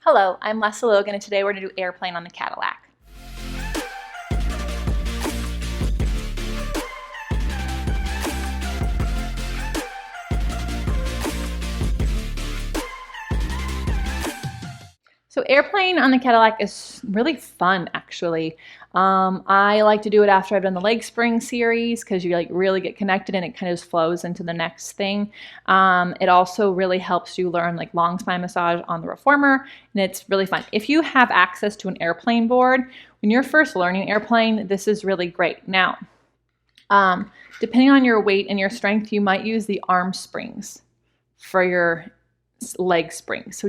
Hello, I'm Lesley Logan, and today we're going to do airplane on the Cadillac. So airplane on the Cadillac is really fun, actually. I like to do it after I've done the leg spring series because you really get connected and it kind of just flows into the next thing. It also really helps you learn long spine massage on the reformer, and it's really fun. If you have access to an airplane board, when you're first learning airplane, this is really great. Now, depending on your weight and your strength, you might use the arm springs for your leg springs. So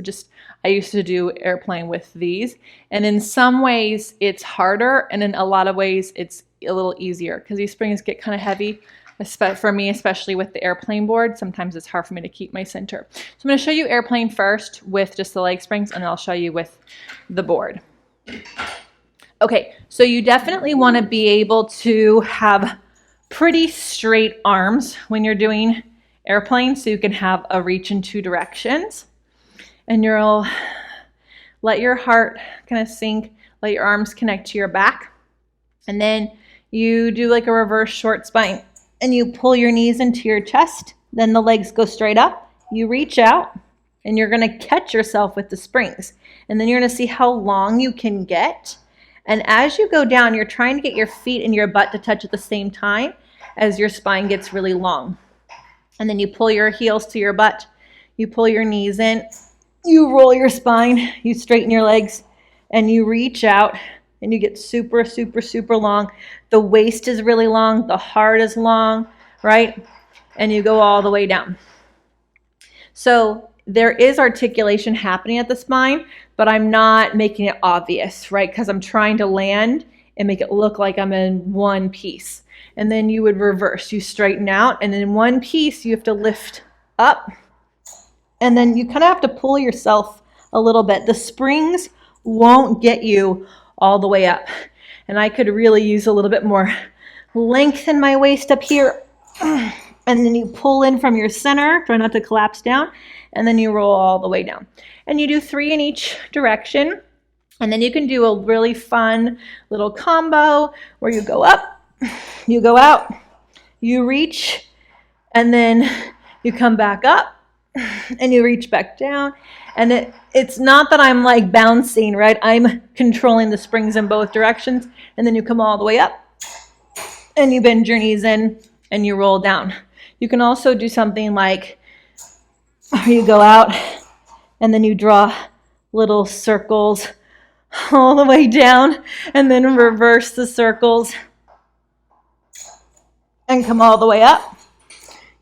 I used to do airplane with these, and in some ways it's harder, and in a lot of ways it's a little easier because these springs get kind of heavy. For me, especially with the airplane board, sometimes it's hard for me to keep my center. So I'm going to show you airplane first with just the leg springs, and I'll show you with the board. Okay, so you definitely want to be able to have pretty straight arms when you're doing airplane, so you can have a reach in two directions, and you'll let your heart kind of sink, let your arms connect to your back, and then you do like a reverse short spine, and you pull your knees into your chest, then the legs go straight up, you reach out, and you're going to catch yourself with the springs, and then you're going to see how long you can get. And as you go down, you're trying to get your feet and your butt to touch at the same time as your spine gets really long. And then you pull your heels to your butt, you pull your knees in, you roll your spine, you straighten your legs, and you reach out, and you get super, super, super long. The waist is really long, the heart is long, right? And you go all the way down. So there is articulation happening at the spine, but I'm not making it obvious, right? Because I'm trying to land and make it look like I'm in one piece. And then you would reverse. You straighten out, and in one piece, you have to lift up. And then you kind of have to pull yourself a little bit. The springs won't get you all the way up. And I could really use a little bit more length in my waist up here. And then you pull in from your center, try not to collapse down, and then you roll all the way down. And you do 3 in each direction. And then you can do a really fun little combo where you go up, you go out, you reach, and then you come back up, and you reach back down. And it's not that I'm like bouncing, right? I'm controlling the springs in both directions. And then you come all the way up, and you bend your knees in, and you roll down. You can also do something like you go out, and then you draw little circles all the way down, and then reverse the circles and come all the way up.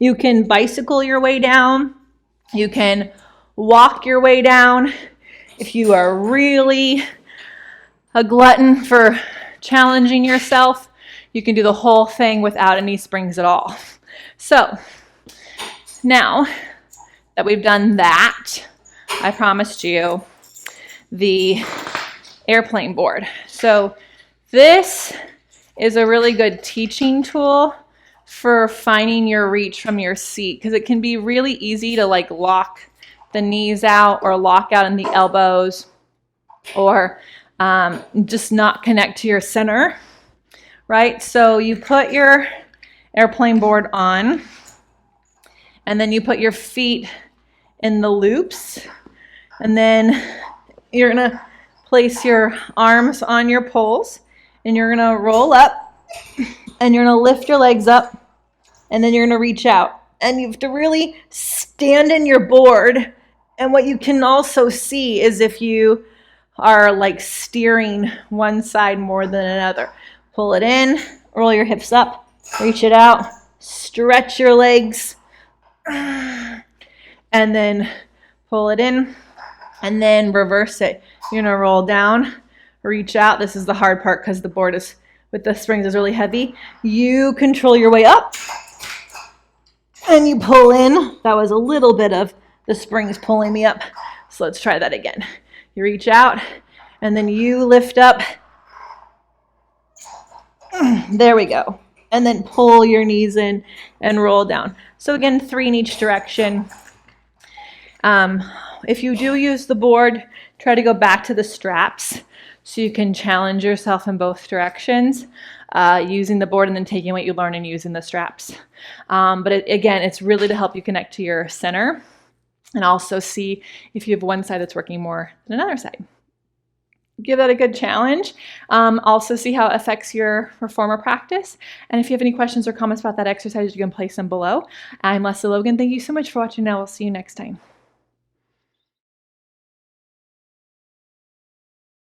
You can bicycle your way down. You can walk your way down. If you are really a glutton for challenging yourself, you can do the whole thing without any springs at all. So now that we've done that, I promised you the airplane board. So this is a really good teaching tool for finding your reach from your seat, because it can be really easy to lock the knees out or lock out in the elbows, or just not connect to your center, right? So you put your airplane board on, and then you put your feet in the loops, and then you're going to place your arms on your poles, and you're going to roll up, and you're going to lift your legs up, and then you're going to reach out. And you have to really stand in your board. And what you can also see is if you are steering one side more than another. Pull it in, roll your hips up, reach it out, stretch your legs, and then pull it in, and then reverse it. You're going to roll down, reach out. This is the hard part because the board with the springs is really heavy. You control your way up, and you pull in. That was a little bit of the springs pulling me up. So let's try that again. You reach out, and then you lift up. There we go. And then pull your knees in and roll down. So again, 3 in each direction. If you do use the board, Try to go back to the straps so you can challenge yourself in both directions, using the board and then taking what you learn and using the straps. But again, it's really to help you connect to your center and also see if you have one side that's working more than another side. Give that a good challenge. Also see how it affects your reformer practice. And if you have any questions or comments about that exercise, you can place them below. I'm Lesley Logan. Thank you so much for watching. Now we'll see you next time.